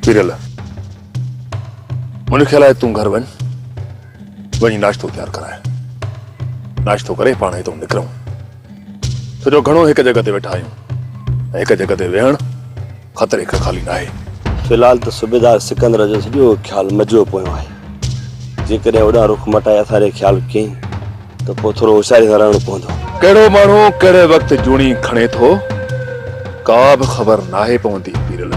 पीरियल मुझे ख्याल है तू घर वही नाश्तो तैयार कराए नाश्तो करे पाण तो निकरूं तो जो घणो एक जगह ते वेठा आहियूं एक जगह ते वेहण खतरे का खाली ना है। फिलहाल तो सूबेदार सिकंदर जो सॼो ख्याल मजो पियो आहे जेकॾहिं ओॾा रुख मटाए असांजे ख्याल कयईं तो पोइ थोरो होशियारी सां रहणो पवंदो। कहिड़ो माण्हू कहिड़े वक़्तु जूणी खणे थो का बि ख़बर नाहे पवंदी पीरियल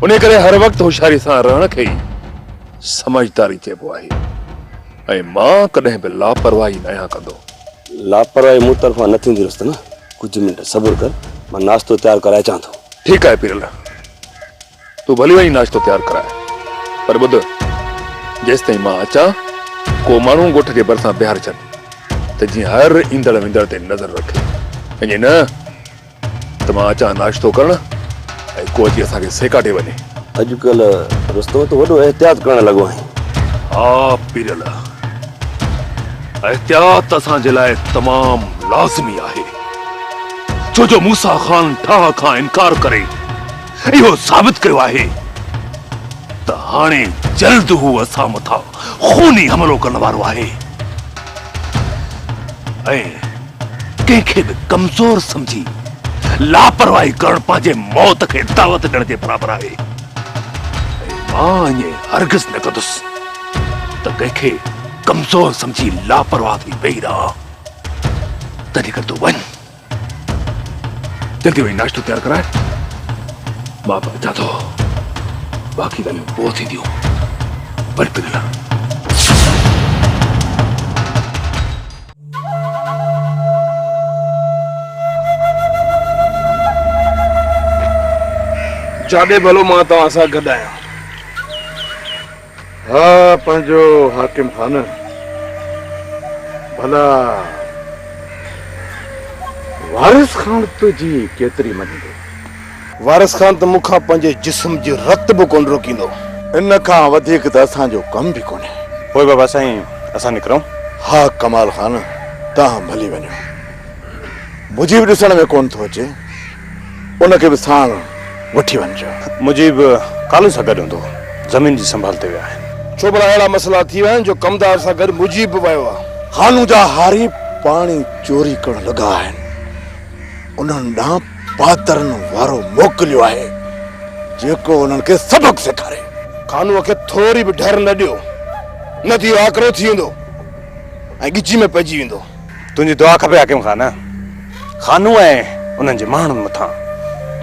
उन करे हर वक़्तु होशियारी सां रहण खे ई समझदारी चइबो आहे ऐं मां कॾहिं बि लापरवाही न आहियां कंदो। लापरवाही मूं तरफ़ां न थींदी रुस्त न कुछ मिनट सब्र कर मां नाश्तो तैयार कराए अचां थो। ठीक है पीरियल तू भली वही नाश्तो तैयार कराए पर ॿुध जेस ताईं मां अचां को माण्हू ॻोठ जे भरिसां बिहार छॾ त जीअं हर ईंदड़ विंदड़ ते नज़र रखे ईअं न त मां अचां नाश्तो करण ऐं को अची असांखे सेकाटे वञे। अॼुकल्ह रुस्तो तो वॾो एहतियात करण लॻो आहे। हा पीरियल एहतियात असांजे लाइ तमामु लाज़मी आहे छो जो मूसा ख़ान ठाह खां इनकार करे इहो साबित कयो आहे त हाणे जल्द हू असां मथां खूनी हमलो करण वारो आहे ऐं कंहिंखे बि कमज़ोर समझी लापरवाही करण पंहिंजे मौत खे दावत ॾियण जे बराबर आहे। मां ईअं हरगिज़ न कंदुसि त कंहिंखे कमज़ोर समझी लापरवाह थी वेही रहा। तॾहिं कर तूं वञ जल्दी वही नाश्तो तैयार कराए मां बि अचां थो बाक़ी ॻाल्हियूं पोइ थींदियूं पर पीरियल जाॾे भलो मां तव्हां सां गॾु आहियां। हा पंहिंजो हाकिम खान भला वारिस खान तुंहिंजी केतिरी मञींदो? वारिस खान त मूंखां पंहिंजे जिस्म जी रत बि कोन रोकींदो। इन खां वधीक त असांजो कम बि कोन्हे। पोइ बाबा साईं असां निकिरूं? हा कमाल खान तव्हां भली वञो मुजीब ॾिसण में कोन थो अचे उनखे बि साण वठी वञिजो। मुजीब कालू सां गॾु हूंदो ज़मीन जी संभाल ते विया आहिनि। छो भला अहिड़ा मसइला थी विया आहिनि जो कमदार सां गॾु मुजीब वियो आहे। खानू जा हारी पाणी चोरी करण लॻा आहिनि उन्हनि ॾांहुं पातरनि वारो मोकिलियो आहे जेको उन्हनि खे सबक सेखारे। खानूअ खे थोरी बि डर न ॾियो न थियो आकरो थी वेंदो ऐं ॻिची में पइजी वेंदो। तुंहिंजी दुआ खपे हाकिम खान खानू ऐं उन्हनि जे माण्हुनि मथां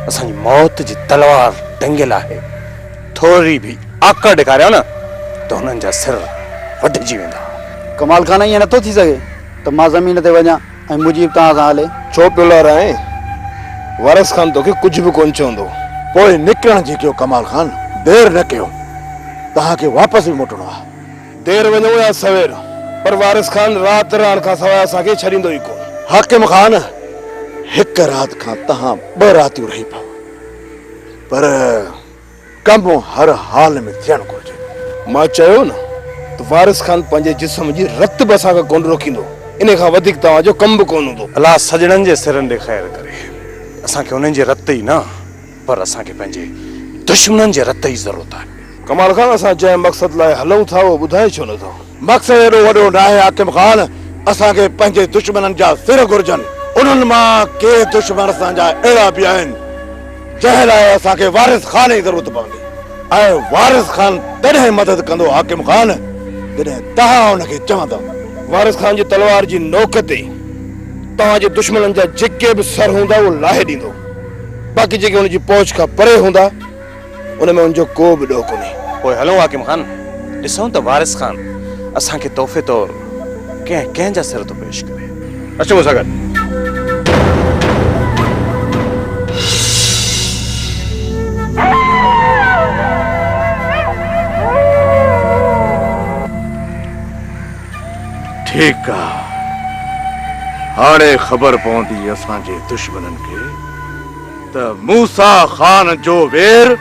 असांजी मौत जी तलवार टंगियल आहे थोरी बि आकड़ ॾेखारियो न त हुननि जा सिर वढिजी वेंदा। कमाल खान ईअं नथो थी सघे त मां ज़मीन ते वञा ऐं मुजीब तव्हां सां हले। छो पियो लाराए वारिस खान तोखे कुझु बि कोन चवंदो। पोइ निकिरण जी कयो कमाल खान देर न कयो तव्हांखे वापसि बि मोटणो आहे। देर वञो या सवेर पर वारिस खान राति रहण खां सवाइ असांखे छॾींदो ई कोन। हाकिम खान हिकु राति खां तव्हां 2 रातियूं रही पओ पर कम हर हाल में थियणु घुरिजे। मां चयो न त वारिस खान पंहिंजे जिस्म जी रत बि असांखे कोन रोकींदो इन खां वधीक तव्हांजो कम बि कोन हूंदो। अलाह सजणनि जे सिरनि ॾे ख़ैर करे असांखे उन्हनि जे रत ई न पर असांखे पंहिंजे दुश्मननि जे रत जी ज़रूरत आहे। कमाल खान असां जंहिं मक़सद लाइ हलूं था उहो ॿुधाए छो नथो? मक़सदु एॾो वॾो न आहे हाकिम खान असांखे पंहिंजे दुश्मननि जा सिर घुरिजनि। उन्हनि मां के दुश्मन असांजा अहिड़ा बि आहिनि जंहिं लाइ असांखे वारिस खान जी ज़रूरत पवंदी ऐं वारिस खान तॾहिं मदद कंदो हाकिम खान जॾहिं तव्हां हुनखे चवंदव। वारिस खान जी तलवार जी नोक ते तव्हांजे दुश्मननि जा जेके बि सर हूंदा उहो लाहे ॾींदो बाक़ी जेके हुनजी पहुच खां परे हूंदा उनमें उनजो को बि ॾोह कोन्हे। पोइ हलो हाकिम खान ॾिसूं त वारिस खान असांखे तोहफ़े तौरु कंहिंजा सिर थो पेश करे। अचो मूंसां गॾु। ठीकु आहे हाणे ख़बर पवंदी असांजे दुश्मननि खे त मूसा खान जो वेर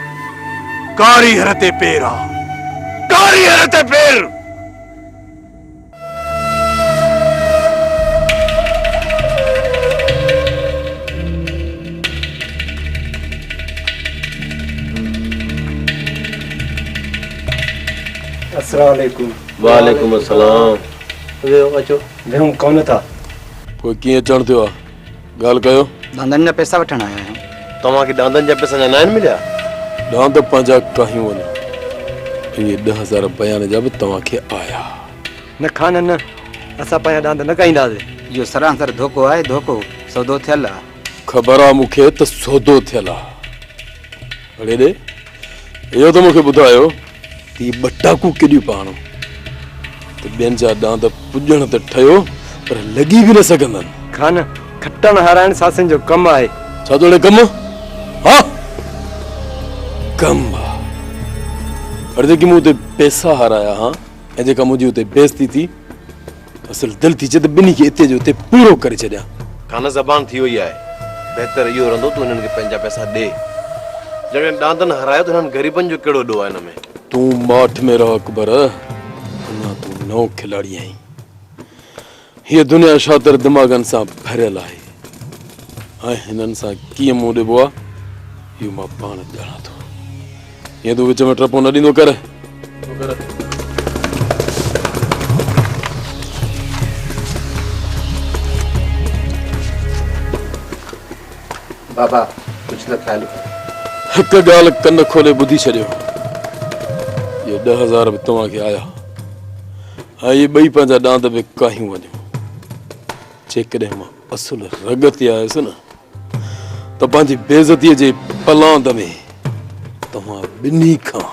कारीगर ते पेर आहे कारीगर ते पेर। अस्सलाम वालेकुम। वालेकुम अस्सलाम। वेहो अचो। वेहूं कोन था। कोई कीअं अचणु थियो आहे ॻाल्हि कयो। धंधनि जा पैसा वठण आया आहियूं। तव्हांखे डांदनि जा पैसा न आहिनि मिलिया? ॾांद पंहिंजा कयूं वञो, इहे 10,000 बयान जा बि तव्हांखे आया। न खान न असां पंहिंजा डांद न कईंदासीं। इहो सरासर धोखो आहे, धोखो। सौदो थियल आहे। ख़बर आहे मूंखे त सौदो थियल आहे। अड़े ॾे इहो त मूंखे ॿुधायो त हीअ ॿटाकू केॾियूं पाणो त ॿियनि जा ॾांद पुॼण त ठहियो पर लॻी बि न सघंदनि। खान खटण हाराइण सासिन जो कमु आहे। छा थो ॾे कमु? हा कमु आहे। अड़े जेकी मूं हुते पैसा हाराया हा ऐं जेका मुंहिंजी हुते बेइज़ती थी, असल दिलि थी चए त ॿिन्ही खे हिते जो हिते पूरो करे छॾियां। खान ज़बान थी वई आहे। बहितर इहो रहंदो तूं हिननि खे पंहिंजा पैसा ॾे। जॾहिं डांदनि हरायो त हिननि ग़रीबनि जो कहिड़ो ॾोह आहे हिन में? तूं माठ में रह अकबर, अञा तूं नओं खिलाड़ी आहीं। हीअ दुनिया शातिर दिमाग़नि सां भरियल आहे ऐं हिननि सां कीअं मुंहुं ॾिबो आहे इहो मां पाण ॼाणां थो। हीअं तूं विच में टपो न ॾींदो कर। बाबा कुझु न ख़्यालु। हिकु ॻाल्हि कन खोले ॿुधी छॾियो, इहे 10,000 बि तव्हांखे आया ऐं इहे ॿई पंहिंजा ॾांद बि काहियूं वञो। जेकॾहिं मां असुल रग ते आयुसि न त पंहिंजी बेइज़तीअ जे पलांद में तव्हां ॿिन्ही खां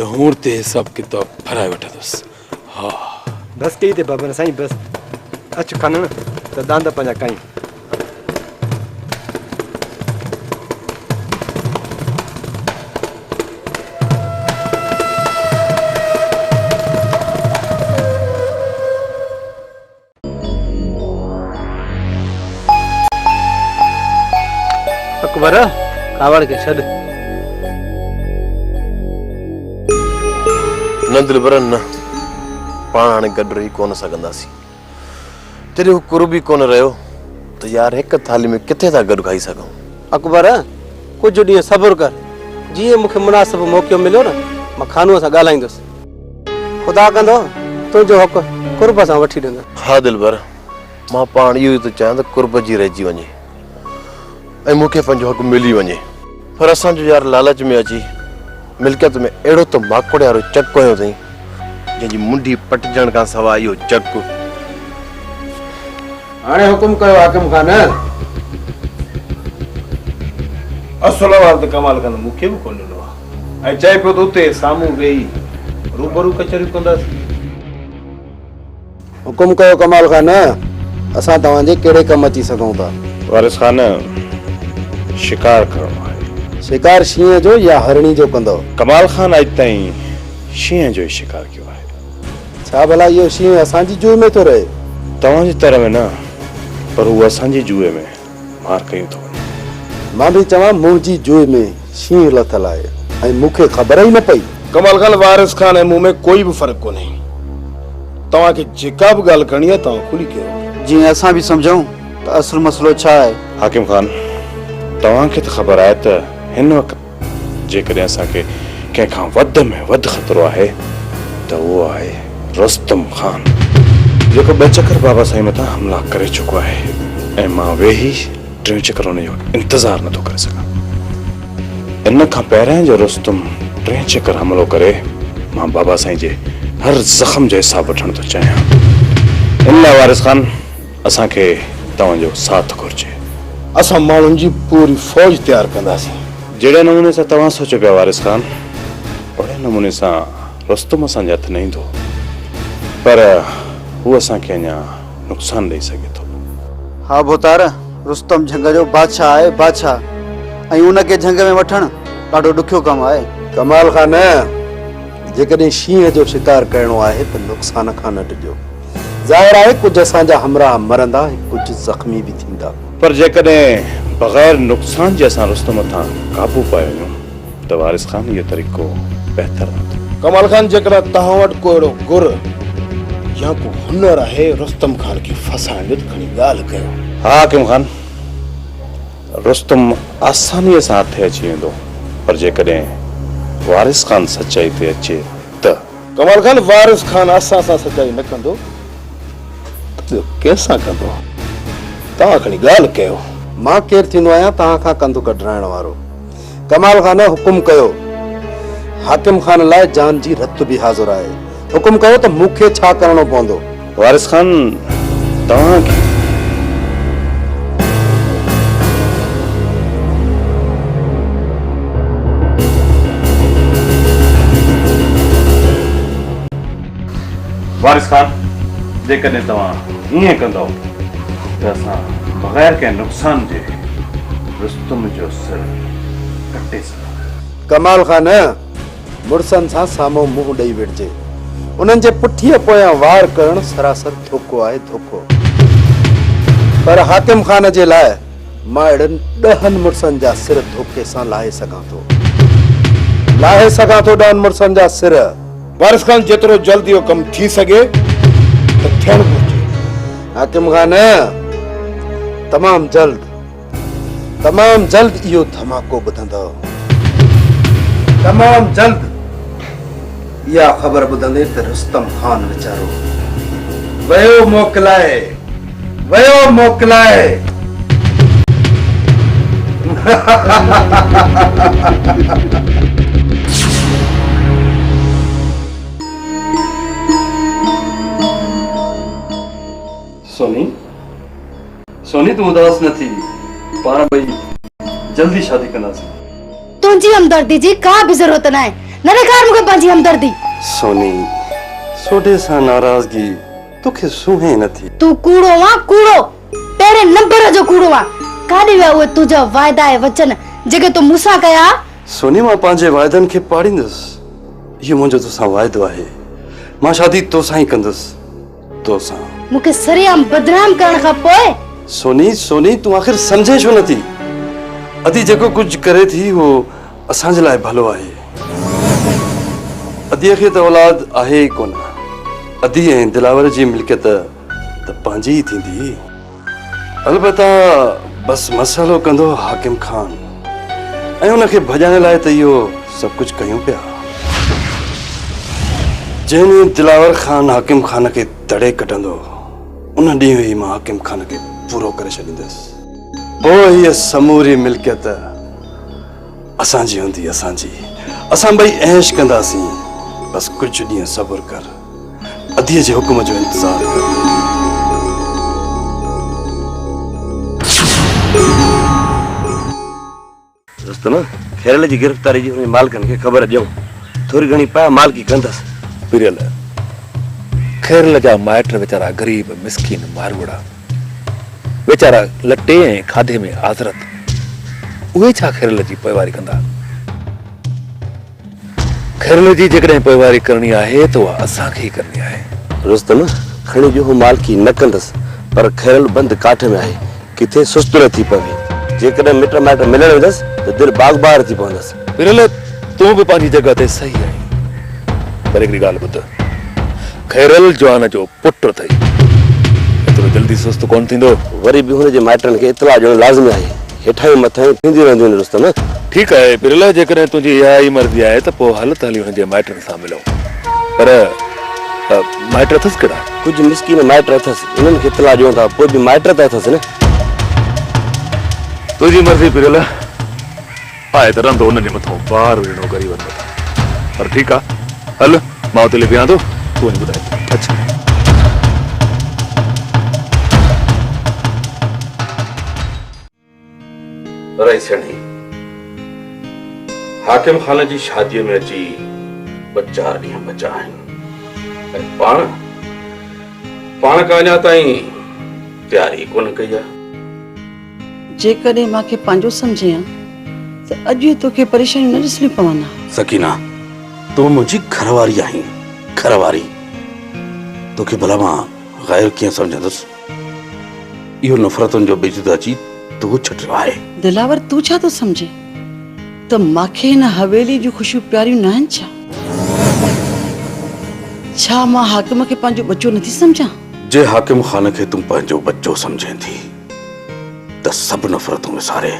ॾहोर ते हिसाब किताब भराए वठंदुसि। हा बसि कई ते बाबा साईं बसि। अच खान न त डांद पंहिंजा कयूं। अकबर कावड़ के छॾ। न दिलबरन न, पाण हाणे गॾु रही कोन सघंदासीं। जॾहिं हू कुर्ब ई कोन रहियो त यार हिकु थाली में किथे था गॾु खाई सघूं। अकबर कुछ ॾींहं सब्र कर। जीअं मूंखे मुनासिब मौक़ो मिलियो न मां खानूअ सां ॻाल्हाईंदुसि। ख़ुदा कंदो तुंहिंजो हक़ कुर्ब सां वठी ॾींदुसि। हा दिलबर, मां पाण इहो ई थो चाहियां त कुर्ब जी रहिजी वञे ऐं मूंखे पंहिंजो हक़ मिली वञे। पर असांजो यार लालच में अची मिल्कियत में अहिड़ो त माकोड़े वारो चक कयो अथई जंहिंजी मुंडी पटिजण खां सवाइ इहो चक। हाणे हुकुम कयो हाकिम खान। असुल वार त कमाल कंदो मूंखे बि कोन ॾिनो आहे ऐं चए पियो त उते साम्हूं वेही रूबरू कचहरियूं कंदासीं। हुकुम कयो कमाल खान, असां तव्हांजे कहिड़े कम अची सघूं था? वारिस खान शिकार करणो आहे। शिकार शींहं जो या हरणी जो कंदो? कमाल खान अॼु ताईं शींहं जो ई शिकार कयो आहे। छा भला इहो शींहं असांजी जूअ में थो रहे? तव्हांजी तरह में न, पर हू असांजी जूए में मार कयूं थो वञे। मां बि चवां मुंहिंजी जूअ में शींहं लथल आहे ऐं मूंखे ख़बर ई न पई। कमाल खान वारिस खान ऐं मूं में कोई बि फ़र्क़ु कोन्हे। तव्हांखे जेका बि ॻाल्हि करणी आहे तव्हां खुली कयो। जीअं असां बि सम्झूं त असुल मसइलो छा आहे। हाकिम खान तव्हांखे त ख़बर आहे त हिन वक़्तु जेकॾहिं असांखे कंहिंखां वध में वधि ख़तरो आहे त उहो आहे रुस्तम खान, जेको 2 चकर बाबा साईं मथां हमला करे चुको आहे ऐं मां वेही 3 चकर हुन जो इंतज़ारु नथो करे सघां। इन खां पहिरियों जो रुस्तम 3 चकर हमिलो करे मां बाबा साईं जे हर ज़ख़्म जो हिसाब वठण थो चाहियां। इन लाइ वारिस खान असांखे तव्हांजो साथ घुर्जे। असां माण्हुनि जी पूरी फ़ौज तयारु कंदासीं। जहिड़े नमूने सां तव्हां सोचो पिया वारिस खान, ओड़े नमूने सां रुस्तम असांजे हथ न ईंदो, पर हू असांखे अञा नुक़सानु ॾेई सघे थो। हा भोतार, रुस्तम झंग जो बादशाह आहे, बादशाह, ऐं उनखे झंग में वठणु ॾाढो ॾुखियो कमु आहे। कमाल खान जेकॾहिं शींहं जो शिकार करणो आहे त नुक़सान खां न ॾिजो। ज़ाहिर आहे कुझु असांजा हमराह मरंदा ऐं कुझु ज़ख़्मी बि थींदा, पर जेकॾहिं बग़ैर नुक़सान जे असां रुस्तम मथां काबू पाए वञूं त वारिस खान इहो तरीक़ो बहितर रहंदो। कमाल खान जेकॾहिं तव्हां वटि को अहिड़ो गुर या को हुनर आहे रुस्तम खान खे फसाइण जो त खणी ॻाल्हि कयो। हा हाकिम खान, रुस्तम आसानीअ सां हथे अची वेंदो, पर जेकॾहिं वारिस खान सचाई ते अचे त कमाल खान वारिस खान असां सां सचाई न कंदो त कंहिंसां कंदो? तव्हां खणी ॻाल्हि कयो। मां केरु थींदो आहियां तव्हां खां कंधु कढाइण वारो? कमाल खान हुकुम कयो। हाकिम खान लाइ जान जी रत बि हाज़िर आहे। हुकुम कयो त मूंखे छा करणो पवंदो? वारिस खान तव्हांखे वारिस खान जेकॾहिं तव्हां ईअं कंदव त असां बग़ैर कंहिं नुक़सान जे रुस्तम जो सिर कटे सघूं। कमाल खान मुड़सनि सां साम्हूं मुंहुं ॾेई विड़जे। उन्हनि जे पुठीअ पोयां वार करणु सरासर धोखो आहे, धोखो। पर हाकिम खान जे लाइ मां अहिड़नि 10 मुड़सनि जा सिर धोखे सां लाहे सघां थो। 10 मुड़सनि जा सिर। वारिस खान जेतिरो जल्दी इहो कमु थी सघे त थियणु घुरिजे। हाकिम खान तमामु जल्द इहो धमाको ॿुधंदव। तमामु जल्द इहा ख़बर ॿुधंदे त रुस्तम खान वीचारो वयो मोकिलाए। सोनी तू उदास न थी, पाण ॿई जल्दी शादी कंदासीं। तुंहिंजी हमदर्दी जी का बि ज़रूरत न आहे। न ॾेखार मूंखे पंहिंजी हमदर्दी। सोनी सोडे सां नाराज़गी तोखे सूहे नथी। तू कूड़ो आहे, कूड़ो, पहिरें नंबर जो कूड़ो आहे। काॾे विया उहे तुंहिंजा वाइदा ऐं वचन जेके तूं मूंसां कया? सोनी मां पंहिंजे वाइदनि खे पाड़ींदुसि। इहो मुंहिंजो तोसां वाइदो आहे। मां शादी तोसां ई कंदुसि, तोसां। मूंखे सरेआम बदनाम करण खां पोइ? सोनी तूं आख़िर सम्झे छो नथी? अदी जेको कुझु करे थी उहो असांजे लाइ भलो आहे। अदीअ खे त औलाद आहे ई कोन। अदी ऐं दिलावर जी मिल्कियत त पंहिंजी ई थींदी। अलबत्ता बस मसालो कंदो हाकिम खान ऐं उनखे भॼाइण लाइ त इहो सभु कुझु कयूं पिया। जंहिं ॾींहुं दिलावर खान हाकिम खान खे तड़े कढंदो उन ॾींहुं ई मां हाकिम खान खे पूरो करे छॾींदुसि। पोइ हीअ समूरी मिल्कियत असांजी हूंदी, असांजी। असां ॿई ऐश कंदासीं। बस कुझु ॾींहं सब्र कर, अदीअ जे हुकुम जो इंतज़ार कर। दोस्त न खैरल जी गिरफ़्तारी जी उन मालिकनि खे ख़बर ॾियूं। थोरी घणी पाया मालिकी कंदसि। पिरियल खैरल जा माइट वीचारा गरीब मिसकीन मारवड़ा वीचारा लटे ऐं खाधे में आज़रत। उहे छा खैरल जी पोइवारी कंदा? खैरल जी जेकॾहिं पोइवारी करणी आहे त उहा असांखे ई करणी आहे। रुस्तम खणी जो हू मालिकी न कंदसि, पर खैरल बंदि काठ में आहे, किथे सुस्त न थी पवे। जेकॾहिं मिट माइट मिलण वेंदसि त दिलि बाग़बार थी पवंदसि। पिरियल तूं बि पंहिंजी जॻह ते सही आहीं, पर हिकिड़ी ॻाल्हि ॿुध, खैरल जवान जो पुट अथई, एतिरो जल्दी सुस्त कोन थींदो। वरी बि हुनजे माइटनि खे इतला ॾियणु लाज़मी आहे। हेठां मथां थींदियूं रहंदियूं आहिनि रुस्तम। ठीकु आहे पिरियल, जेकॾहिं तुंहिंजी इहा ई मर्ज़ी आहे त पोइ हल त हली हुनजे माइटनि सां मिलो। पर माइट अथसि कहिड़ा? कुझु मिसकीन माइट अथसि, उन्हनि खे इतला ॾियूं था, पोइ बि माइट त अथसि न। तुंहिंजी मर्ज़ी पिरियल आहे त रहंदो हुनजे मथां बार विझणो ग़रीबनि मथां। पर ठीकु आहे, हल मां उते लिबियां थो, तूं वञी ॿुधाए। अच्छा रईसणी हाकिम खान जी शादीअ में अची 4 ॾींहं बचा आहिनि ऐं पाण का अञा ताईं तयारी कोन कई आहे। जेकॾहिं मूंखे पंहिंजो सम्झे त अॼु तोखे परेशानी न ॾिसणी पवंदा। सकीना तूं मुंहिंजी घरवारी आहीं, घरवारी। तोखे भला मां ग़ैर कीअं सम्झंदुसि? इहो नफ़रतुनि जो बिजु अची तूं छॾियो आहे। दिलावर तूं छा थो सम्झे त मूंखे हिन हवेली जूं ख़ुशियूं प्यारियूं न आहिनि छा? छा मां हाकिम खे पंहिंजो बच्चो नथी सम्झां? जे हाकिम खान खे तूं पंहिंजो बच्चो सम्झे थी त सभु नफ़रतूं विसारे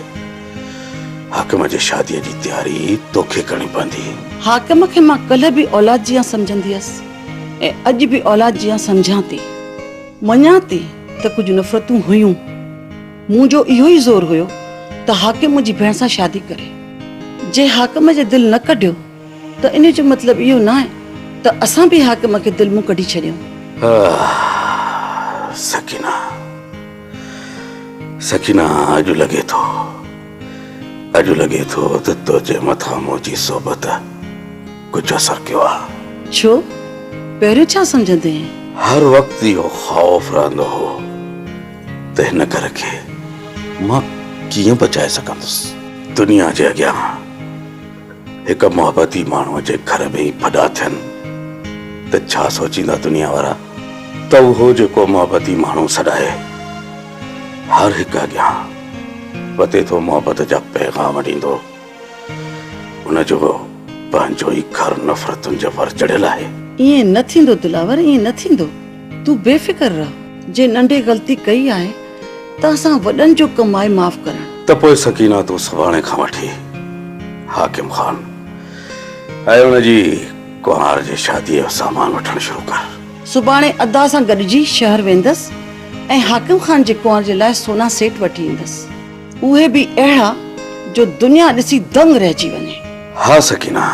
हाकिम जे शादीअ जी तयारी तोखे करणी पवंदी। हाकिम खे मां कल्ह बि औलाद जियां सम्झंदी हुअसि ऐं अॼु बि औलाद जियां सम्झां थी। मञां थी त कुझु नफ़रतूं हुयूं, मुंहिंजो इहो ई ज़ोर हुयो त हाकिम मुंहिंजी भेण सां शादी करे। जे हाकिम जे दिलि न कढियो त इन जो मतिलबु इहो न आहे त असां बि हाकिम खे दिलि मूं कढी छॾियूं। सकीना, सकीना, अॼु लॻे थो त तुंहिंजे मथां मुंहिंजी सोबत कुझु असर कयो आहे। छो? पहिरियों छा सम्झंदे? हर वक़्तु इहो ख़ौफ़ रहंदो हो त हिन घर खे मां कीअं बचाए सघंदुसि। दुनिया जे अॻियां हिकु मोहबती माण्हूअ जे घर में ई फॾा थियनि त छा सोचींदा दुनिया वारा? त उहो जेको मोहबती माण्हू सॾाए हर हिकु अॻियां वते थो मोहबत जा पैगाम ॾींदो, उनजो पंहिंजो ई घर नफ़रतुनि जे वर चढ़ियल आहे। ईअं न थींदो दिलावर, ईअं न थींदो। तूं बेफ़िक्र रह। जे नंढे ग़लती कई आहे त असां वॾनि जो कमु आहे माफ़ करणु। त पोइ सकीना तूं सुभाणे खां वठी हाकिम ख़ान ऐं उनजी कुंवार जी शादीअ जो सामान वठणु शुरू कर। सुभाणे अदा सां गॾिजी शहर वेंदसि ऐं हाकिम ख़ान जे कुंवार जे लाइ सोना सेट वठी ईंदसि। उहे बि अहिड़ा जो दुनिया ॾिसी दंग रहिजी वञे। हाँ सकीना,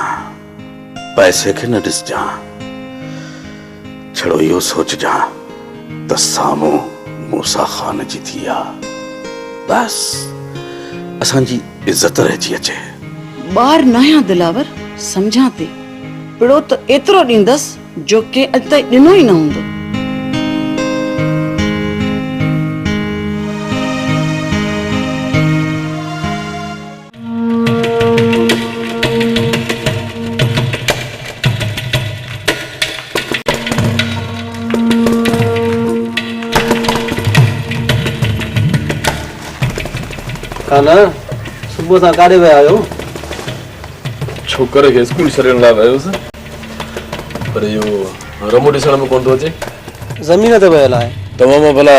पैसे खे न ॾिसजां, छड़ो इहो सोचजां त साम्हूं मूसा ख़ान जी थी आहे। बस असांजी इज़त रहिजी अचे। ॿार न आहियां दिलावर, सम्झां थी। पिड़ो त एतिरो ॾींदसि जो के अॼु ताईं ॾिनो ई न हूंदो। खाना सुबुह सां काॾे विया आहियो? छोकर खे स्कूल छॾण लाइ वियो हुयुसि, पर इहो रमो ॾिसण में कोन थो अचे। ज़मीन ते वियल आहे। तव्हां मां भला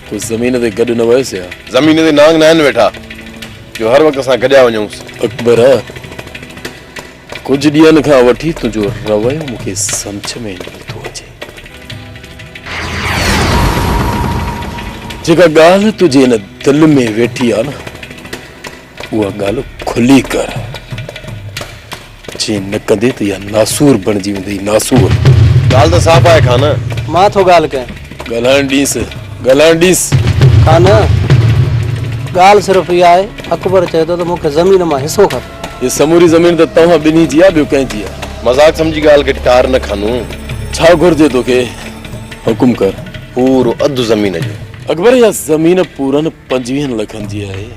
कोई ज़मीन ते गॾु न वियुसि या? ज़मीन ते नांग न आहिनि वेठा जो हर वक़्तु असां गॾिया वञूंसि। अकबर, कुझु ॾींहंनि खां वठी तुंहिंजो रवैयो मूंखे सम्झ में नथो अचे। जेका ॻाल्हि तुंहिंजे हिन दिलि में वेठी आहे न, उहा ॻाल्हि खुली कर। जे न कंदे त इहा नासूर बणिजी वेंदी। नासूर ॻाल्हि त साफ़ आहे खान। मां थो ॻाल्हि कयां। ॻाल्हाइण ॾींसि। खान, ॻाल्हि सिर्फ़ु इहा आहे, अकबर चए थो त मूंखे ज़मीन मां हिसो खपे। ये समूरी ज़मीन त तव्हां ॿिन्ही जी आहे, ॿियो कंहिंजी आहे? मज़ाक सम्झी ॻाल्हि खे टार न खानू। छा घुर्जे तोखे? हुकुम कर। पूरो अधु ज़मीन जो। अकबर, इहा ज़मीन पूरनि 25 लखनि जी आहे।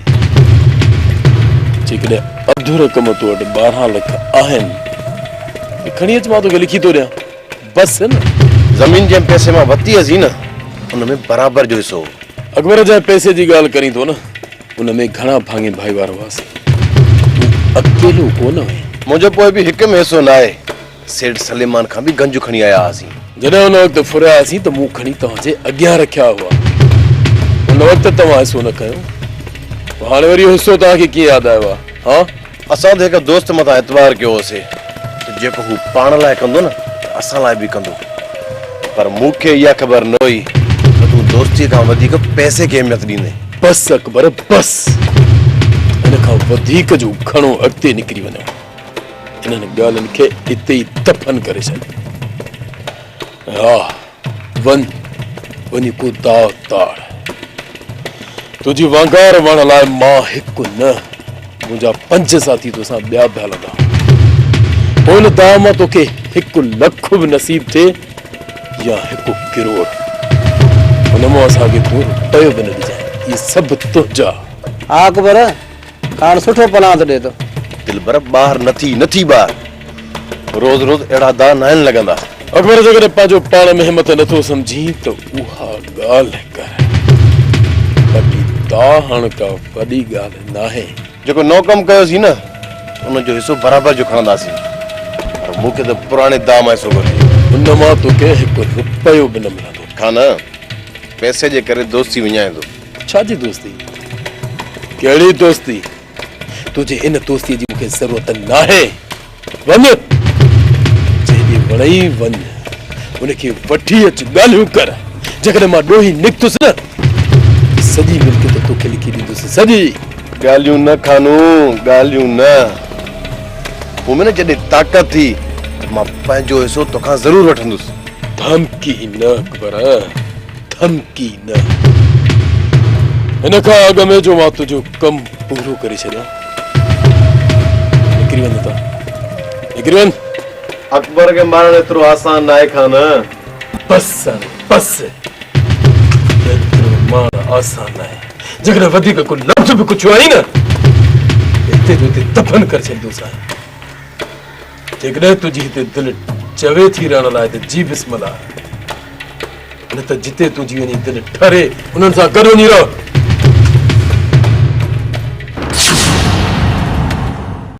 जेकॾहिं अधु रक़म तो वटि 12 लख आहिनि, खणी अच, मां तोखे लिखी थो ॾियां। बसि न, ज़मीन जंहिं पैसे मां वरिती हुअसीं न, उनमें बराबरि जो हिसो। अकबर, जंहिं पैसे जी ॻाल्हि करी थो न, उनमें घणा भाङे भाईवार हुआसीं। तूं अकेलो कोन हुए। मुंहिंजो पोइ बि हिक में हिसो न आहे। सेठ सलेमान खां बि गंजू खणी आया हुआसीं। जॾहिं उन वक़्तु फुरियासीं त मूं खणी तव्हांजे अॻियां रखिया हुआ। उन वक़्तु तव्हां हिसो न कयो। हाणे वरी हिसो तव्हांखे कीअं यादि आयो आहे? हाँ, असां त हिकु दोस्त मथां एतवार कयो होसीं त जेको हू पाण लाइ कंदो न, असां लाइ बि कंदो। पर मूंखे इहा ख़बर न हुई त तूं दोस्तीअ खां वधीक पैसे खे अहमियत ॾींदे। बसि अकबर, बसि। हिन खां वधीक जो घणो अॻिते निकिरी वञो। इन्हनि ॻाल्हियुनि खे हिते ई दफ़न करे छॾ। हा, वञी को दाव ताड़। तुंहिंजी वंगार वण लाइ मां हिकु न, मुंहिंजा 5 साथी तोसां ॿिया बि हलंदा। पोइ हिन दाव मां तोखे 1 लख बि नसीब थिए या 1 करोड़, हुन मां असांखे तूं रुपयो बि न ॾिजांइ। इहे सभु तुंहिंजा। हा अकबर, खान सुठो पनाह थो ॾे थो। दिलबर, ॿार नथी ॿार। रोज़ अहिड़ा दा न आहिनि लॻंदा। अकबर, जेकॾहिं पंहिंजो पाण में हिमत नथो सम्झी त उहा ॻाल्हि कर। बाक़ी दा हण का वॾी ॻाल्हि न आहे। जेको नओं कमु कयोसीं न, उनजो हिसो बराबरि जो खणंदासीं। पर मूंखे त पुराणे दा मां हिसो घुरिजे। उन मां तोखे 1 रुपयो बि न मिलंदो। खान, पैसे जे करे दोस्ती विञाए थो। छाजी दोस्ती? कहिड़ी दोस्ती? तुझे इन दोस्तीअ जी मूंखे ज़रूरत न आहे। वञ। वणई वञ उनखे वठी अच ॻाल्हियूं कर जेकॾहिं मां ॾोही निकतुसि न सॼी मिल्कियत तोखे लिखी ॾींदुसि सॼी ॻाल्हियूं न खानू ॻाल्हियूं न पोइ में न जॾहिं ताक़त थी त मां पंहिंजो हिसो तोखां ज़रूरु वठंदुसि धमकी न अकबर धमकी न हिन खां अॻु में जो मां तुंहिंजो कमु पूरो करे छॾियां निकिरी वञ था निकिरी वञ अकबर खे मारण एतिरो आसान नाहे खान बस बस एतिरो मार आसान आहे जेकॾहिं वधीक को लफ़्ज़ बि कुझु आई न हिते जो हिते दफ़न करे छॾींदुसि जेकॾहिं तुंहिंजी हिते दिलि चवे थी रहण लाइ त जी बिस्मिल्लाह न त जिते तुंहिंजी वञी दिलि ठरे उन्हनि सां गॾु वञी रहो